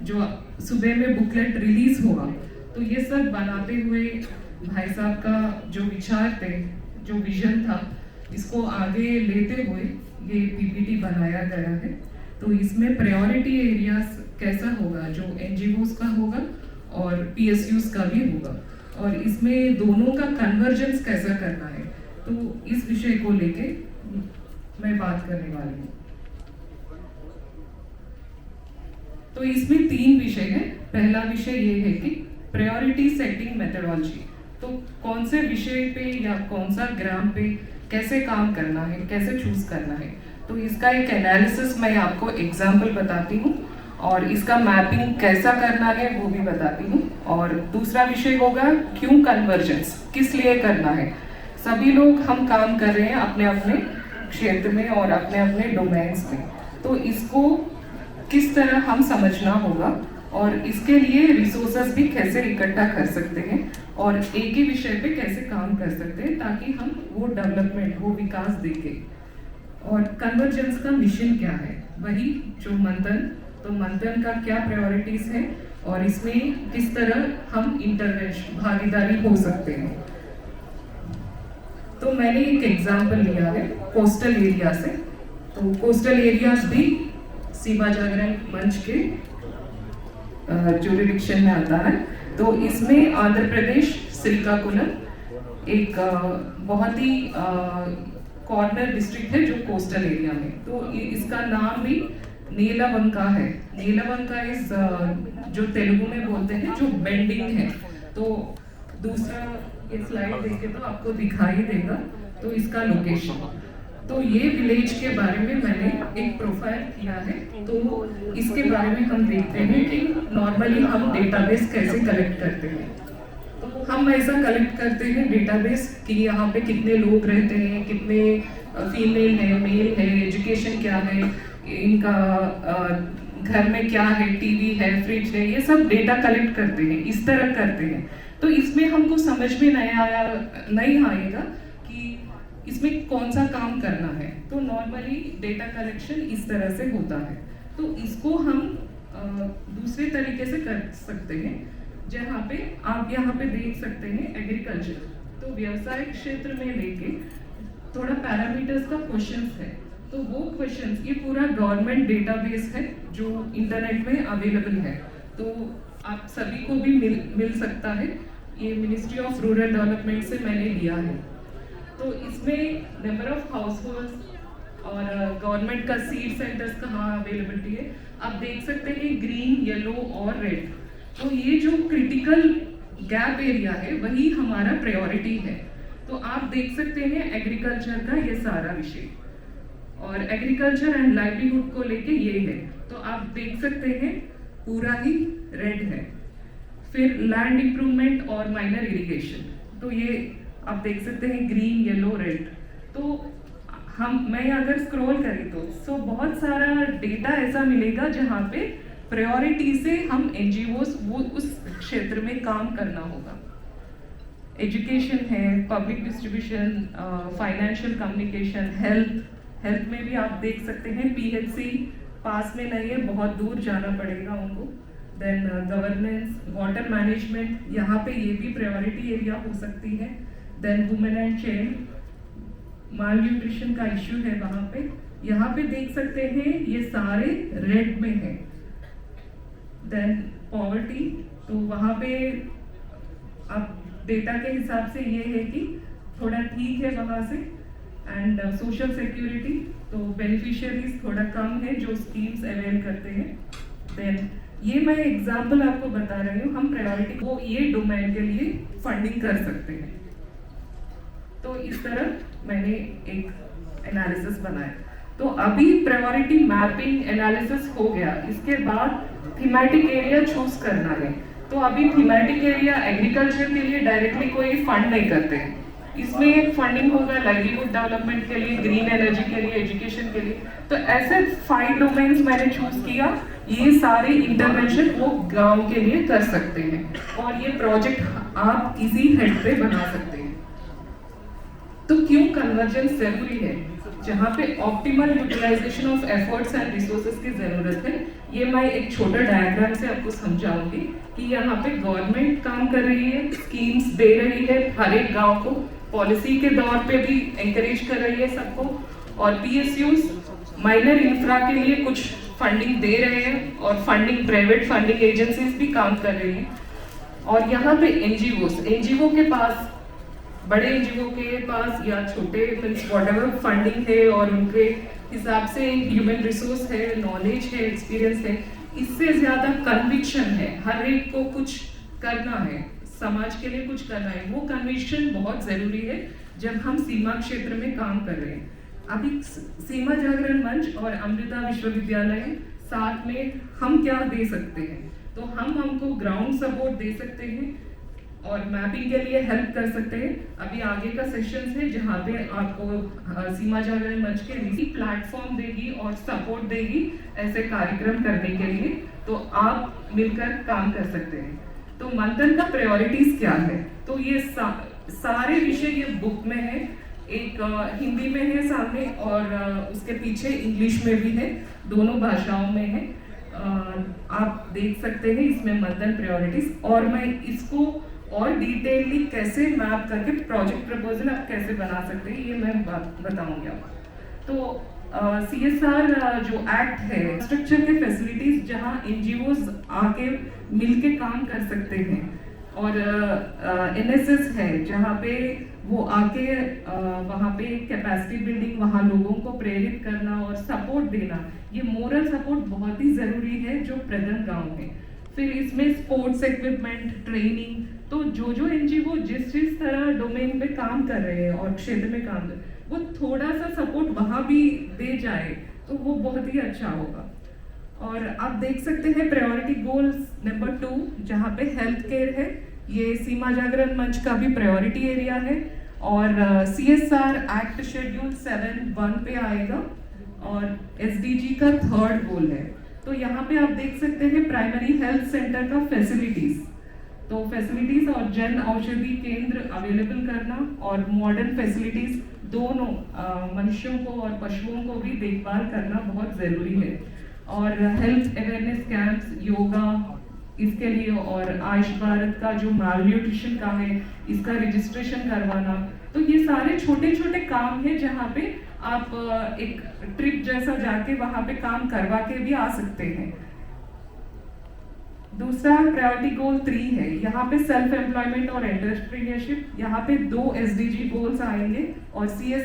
जो सुबह में बुकलेट रिलीज हुआ, तो ये सब बनाते हुए भाई साहब का जो विचार थे, जो विजन था, इसको आगे लेते हुए ये पीपीटी बनाया गया है। तो इसमें प्रायोरिटी एरियाज कैसा होगा, जो एनजीओज का होगा और पीएसयूज का भी होगा, और इसमें दोनों का कन्वर्जेंस कैसा करना है, तो इस विषय को लेके मैं बात करने वाली हूँ। तो इसमें 3 विषय हैं। पहला विषय ये है कि प्रायोरिटी सेटिंग मेथोडोलॉजी, तो कौन से विषय पे या कौन सा ग्राम पे कैसे काम करना है, कैसे चूज करना है, तो इसका एक एनालिसिस मैं आपको एग्जाम्पल बताती हूँ, और इसका मैपिंग कैसा करना है वो भी बताती हूँ। और दूसरा विषय होगा क्यों कन्वर्जेंस, किस लिए करना है। सभी लोग हम काम कर रहे हैं अपने अपने क्षेत्र में और अपने अपने डोमेन्स में, तो इसको किस तरह हम समझना होगा और इसके लिए रिसोर्सेज भी कैसे इकट्ठा कर सकते हैं और एक ही विषय पे कैसे काम कर सकते हैं, ताकि हम वो डेवलपमेंट, वो विकास देखें। और कन्वर्जेंस का मिशन क्या है, वही जो मंथन, तो मंथन का क्या प्रायोरिटीज है और इसमें किस तरह हम इंटरवेंशन, भागीदारी हो सकते हैं। तो मैंने एक एग्जाम्पल लिया है कोस्टल एरिया से। तो कोस्टल एरियाज भी सीमा जागरण मंच के जुरिडिक्शन में आता है। तो इसमें आंध्र प्रदेश श्रीकाकुलम एक बहुत ही कॉर्नर डिस्ट्रिक्ट है जो कोस्टल एरिया में, तो इसका नाम भी नीलवंका है। नीलवंका इज जो तेलुगु में बोलते हैं जो बेंडिंग है। तो दूसरा ये स्लाइड देखे तो आपको दिखाई देगा, तो इसका लोकेशन। तो ये विलेज के बारे में मैंने एक प्रोफाइल किया है। तो इसके बारे में हम देखते हैं कि नॉर्मली हम डेटाबेस कैसे कलेक्ट करते हैं। तो हम ऐसा कलेक्ट करते हैं डेटाबेस कि यहाँ पे कितने लोग रहते हैं, कितने फीमेल है, मेल है, एजुकेशन क्या है, इनका घर में क्या है, टीवी है, फ्रिज है, ये सब डेटा कलेक्ट करते हैं, इस तरह करते हैं। तो इसमें हमको समझ में नहीं आएगा कि इसमें कौन सा काम करना है। तो नॉर्मली डेटा कलेक्शन इस तरह से होता है। तो इसको हम दूसरे तरीके से कर सकते हैं, जहाँ पे आप यहाँ पे देख सकते हैं एग्रीकल्चर। तो व्यवसाय क्षेत्र में लेके थोड़ा पैरामीटर्स का क्वेश्चंस है। तो वो क्वेश्चंस, ये पूरा गवर्नमेंट डेटाबेस है जो इंटरनेट में अवेलेबल है, तो आप सभी को भी मिल सकता है। ये मिनिस्ट्री ऑफ रूरल डेवलपमेंट से मैंने लिया है। तो इसमें नंबर ऑफ हाउस होल्ड्स और गवर्नमेंट का सीड सेंटर्स कहाँ अवेलेबिलिटी है, आप देख सकते हैं ग्रीन, येलो और रेड। तो ये जो क्रिटिकल गैप एरिया है वही हमारा प्रायोरिटी है। तो आप देख सकते हैं एग्रीकल्चर का ये सारा विषय, और एग्रीकल्चर एंड लाइवलीहुड को लेके ये है। तो आप देख सकते हैं पूरा ही रेड है। फिर लैंड इंप्रूवमेंट और माइनर इरिगेशन, तो ये आप देख सकते हैं ग्रीन, येलो, रेड। तो मैं अगर स्क्रॉल करें तो बहुत सारा डेटा ऐसा मिलेगा जहाँ पे प्रायोरिटी से हम एनजीओस वो उस क्षेत्र में काम करना होगा। एजुकेशन है, public distribution, financial communication, health में भी आप देख सकते हैं पीएचसी पास में नहीं है, बहुत दूर जाना पड़ेगा उनको। देन गवर्नेंस, वाटर मैनेजमेंट, यहाँ पे ये भी प्रायोरिटी एरिया हो सकती है। Then women and child, malnutrition issue इश्यू है वहाँ पे, यहाँ पे देख सकते हैं ये सारे रेड में है। देन पॉवर्टी, तो वहाँ पे आप डेटा के हिसाब से ये है कि थोड़ा ठीक है वहाँ से। एंड सोशल सिक्योरिटी, तो बेनिफिशियरीज थोड़ा कम है जो स्कीम्स अवेल करते हैं। देन ये मैं एग्जाम्पल आपको बता रही हूँ, हम प्रायोरिटी को ये डोमेन के लिए फंडिंग कर सकते हैं। तो इस तरह मैंने एक एनालिसिस बनाया। तो अभी प्रायोरिटी मैपिंग एनालिसिस हो गया, इसके बाद थीमेटिक एरिया चूज करना है। तो अभी थीमेटिक एरिया एग्रीकल्चर के लिए डायरेक्टली कोई फंड नहीं करते हैं, इसमें एक फंडिंग होगा लाइवलीहुड डेवलपमेंट के लिए, ग्रीन एनर्जी के लिए, एजुकेशन के लिए। तो ऐसे 5 डोमेन्स मैंने चूज किया। ये सारे इंटरवेंशन वो गांव के लिए कर सकते हैं और ये प्रोजेक्ट आप किसी हेड पे बना सकते हैं। तो क्यों कन्वर्जेंस जरूरी है, जहाँ पे optimal utilisation of efforts and resources की जरूरत है, ये मैं एक छोटा डायग्राम से आपको समझाऊंगी कि यहाँ पे गवर्नमेंट काम कर रही है, स्कीम्स दे रही है हर एक गांव को, पॉलिसी के दौर पे भी एंकरेज कर रही है सबको, और पीएसयूज माइनर इंफ्रा के लिए कुछ फंडिंग दे रहे हैं और फंडिंग प्राइवेट फंडिंग एजेंसीज भी काम कर रही हैं। और यहाँ पे एनजीओ के पास, बड़े एनजीओ के पास या छोटे मीन्स व्हाटएवर फंडिंग है और उनके हिसाब से ह्यूमन रिसोर्स है, नॉलेज है, एक्सपीरियंस है, इससे ज्यादा कन्विक्शन है। हर एक को कुछ करना है, समाज के लिए कुछ करना है, वो कन्विक्शन बहुत जरूरी है जब हम सीमा क्षेत्र में काम कर रहे हैं। अभी सीमा जागरण मंच और अमृता विश्वविद्यालय साथ में हम क्या दे सकते हैं, तो हमको ग्राउंड सपोर्ट दे सकते हैं और मैपिंग के लिए हेल्प कर सकते हैं। अभी आगे का सेशंस है जहाँ पे आपको सीमा जागरण मंच के लिए प्लेटफॉर्म देगी और सपोर्ट देगी ऐसे कार्यक्रम करने के लिए, तो आप मिलकर काम कर सकते हैं। तो मंथन का प्रायोरिटीज क्या है, तो ये सारे विषय ये बुक में है, एक हिंदी में है सामने और उसके पीछे इंग्लिश में भी है, दोनों भाषाओं में है। आप देख सकते हैं इसमें मंथन प्रायोरिटीज, और मैं इसको और डिटेलली कैसे मैप करके प्रोजेक्ट प्रपोजल आप कैसे बना सकते हैं ये मैं बताऊंगी आपको। तो सीएसआर जो एक्ट है, स्ट्रक्चर के फैसिलिटीज जहां एनजीओज आके मिलके काम कर सकते हैं, और एनएसएस है जहाँ पे वो आके वहाँ पे कैपेसिटी बिल्डिंग, वहाँ लोगों को प्रेरित करना और सपोर्ट देना, ये मोरल सपोर्ट बहुत ही जरूरी है जो प्रेजेंट गांव में। फिर इसमें स्पोर्ट्स इक्विपमेंट, ट्रेनिंग, तो जो एनजीओ जिस तरह डोमेन में काम कर रहे हैं और क्षेत्र में काम कर रहे हैं, वो थोड़ा सा सपोर्ट वहाँ भी दे जाए तो वो बहुत ही अच्छा होगा। और आप देख सकते हैं प्रायोरिटी गोल्स नंबर 2 जहाँ पे हेल्थ केयर है, ये सीमा जागरण मंच का भी प्रायोरिटी एरिया है, और सीएसआर एक्ट शेड्यूल 7(1) पे आएगा, और एसडीजी का 3rd गोल है। तो यहाँ पे आप देख सकते हैं प्राइमरी हेल्थ सेंटर का फैसिलिटीज, तो फैसिलिटीज और जन औषधि केंद्र अवेलेबल करना और मॉडर्न फैसिलिटीज, दोनों मनुष्यों को और पशुओं को भी देखभाल करना बहुत जरूरी है। और हेल्थ अवेयरनेस कैंप्स, योगा इसके लिए, और आयुष भारत का जो मालन्यूट्रिशन का है इसका रजिस्ट्रेशन करवाना, तो ये सारे छोटे छोटे काम है जहाँ पे आप एक ट्रिप जैसा जाके वहाँ पे काम करवा के भी आ सकते हैं। दूसरा प्रायोरिटी गोल 3 है, यहाँ पे सेल्फ एम्प्लॉयमेंट और एंटरप्रेन्योरशिप, यहाँ पे 2 एसडीजी गोल्स आएंगे और सीएस